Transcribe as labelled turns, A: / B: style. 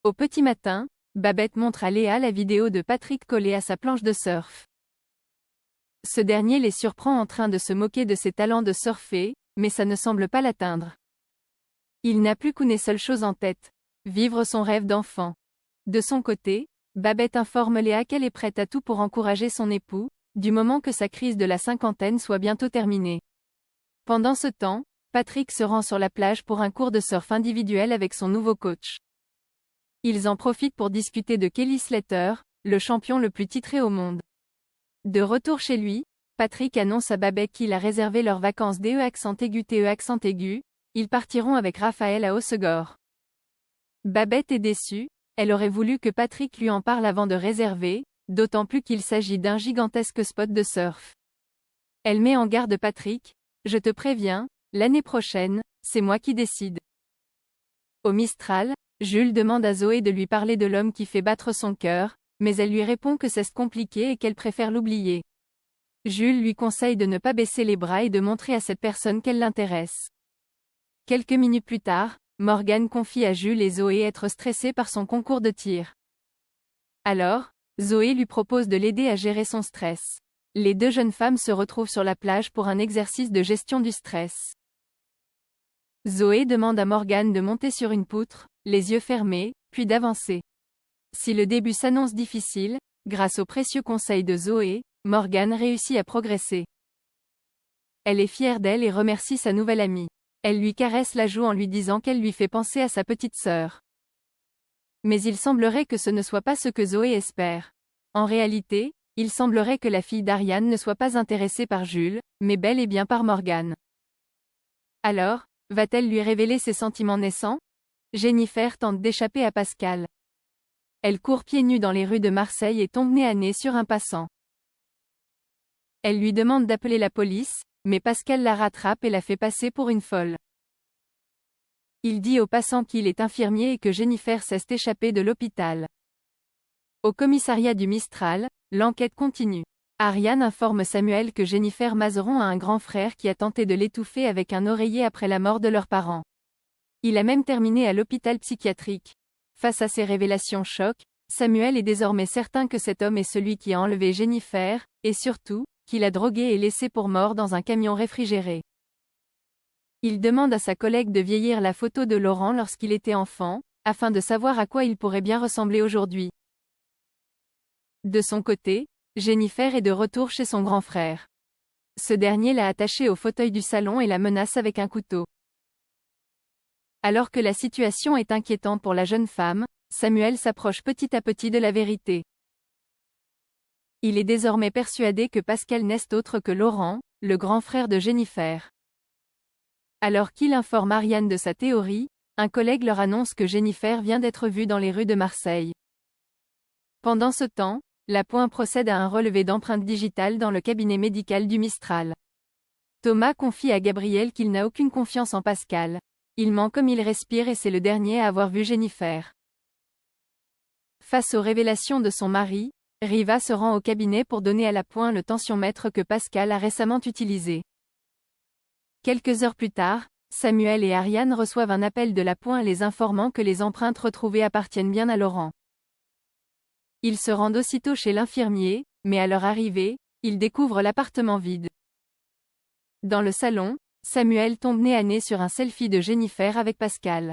A: Au petit matin, Babette montre à Léa la vidéo de Patrick collé à sa planche de surf. Ce dernier les surprend en train de se moquer de ses talents de surfer, mais ça ne semble pas l'atteindre. Il n'a plus qu'une seule chose en tête, vivre son rêve d'enfant. De son côté, Babette informe Léa qu'elle est prête à tout pour encourager son époux, du moment que sa crise de la cinquantaine soit bientôt terminée. Pendant ce temps, Patrick se rend sur la plage pour un cours de surf individuel avec son nouveau coach. Ils en profitent pour discuter de Kelly Slater, le champion le plus titré au monde. De retour chez lui, Patrick annonce à Babette qu'il a réservé leurs vacances DE accent aigu TE accent aigu, ils partiront avec Raphaël à Hossegor. Babette est déçue, elle aurait voulu que Patrick lui en parle avant de réserver, d'autant plus qu'il s'agit d'un gigantesque spot de surf. Elle met en garde Patrick, je te préviens, l'année prochaine, c'est moi qui décide. Au Mistral, Jules demande à Zoé de lui parler de l'homme qui fait battre son cœur, mais elle lui répond que c'est compliqué et qu'elle préfère l'oublier. Jules lui conseille de ne pas baisser les bras et de montrer à cette personne qu'elle l'intéresse. Quelques minutes plus tard, Morgane confie à Jules et Zoé être stressés par son concours de tir. Alors, Zoé lui propose de l'aider à gérer son stress. Les deux jeunes femmes se retrouvent sur la plage pour un exercice de gestion du stress. Zoé demande à Morgane de monter sur une poutre, les yeux fermés, puis d'avancer. Si le début s'annonce difficile, grâce aux précieux conseils de Zoé, Morgane réussit à progresser. Elle est fière d'elle et remercie sa nouvelle amie. Elle lui caresse la joue en lui disant qu'elle lui fait penser à sa petite sœur. Mais il semblerait que ce ne soit pas ce que Zoé espère. En réalité, il semblerait que la fille d'Ariane ne soit pas intéressée par Jules, mais bel et bien par Morgane. Alors, va-t-elle lui révéler ses sentiments naissants? Jennifer tente d'échapper à Pascal. Elle court pieds nus dans les rues de Marseille et tombe nez à nez sur un passant. Elle lui demande d'appeler la police, mais Pascal la rattrape et la fait passer pour une folle. Il dit au passant qu'il est infirmier et que Jennifer s'est échappée de l'hôpital. Au commissariat du Mistral, l'enquête continue. Ariane informe Samuel que Jennifer Mazeron a un grand frère qui a tenté de l'étouffer avec un oreiller après la mort de leurs parents. Il a même terminé à l'hôpital psychiatrique. Face à ces révélations choc, Samuel est désormais certain que cet homme est celui qui a enlevé Jennifer, et surtout, qu'il a drogué et laissé pour mort dans un camion réfrigéré. Il demande à sa collègue de vieillir la photo de Laurent lorsqu'il était enfant, afin de savoir à quoi il pourrait bien ressembler aujourd'hui. De son côté, Jennifer est de retour chez son grand frère. Ce dernier l'a attachée au fauteuil du salon et la menace avec un couteau. Alors que la situation est inquiétante pour la jeune femme, Samuel s'approche petit à petit de la vérité. Il est désormais persuadé que Pascal n'est autre que Laurent, le grand frère de Jennifer. Alors qu'il informe Ariane de sa théorie, un collègue leur annonce que Jennifer vient d'être vue dans les rues de Marseille. Pendant ce temps, la Point procède à un relevé d'empreintes digitales dans le cabinet médical du Mistral. Thomas confie à Gabriel qu'il n'a aucune confiance en Pascal. Il ment comme il respire et c'est le dernier à avoir vu Jennifer. Face aux révélations de son mari, Riva se rend au cabinet pour donner à la Point le tensiomètre que Pascal a récemment utilisé. Quelques heures plus tard, Samuel et Ariane reçoivent un appel de la Point les informant que les empreintes retrouvées appartiennent bien à Laurent. Ils se rendent aussitôt chez l'infirmier, mais à leur arrivée, ils découvrent l'appartement vide. Dans le salon, Samuel tombe nez à nez sur un selfie de Jennifer avec Pascal.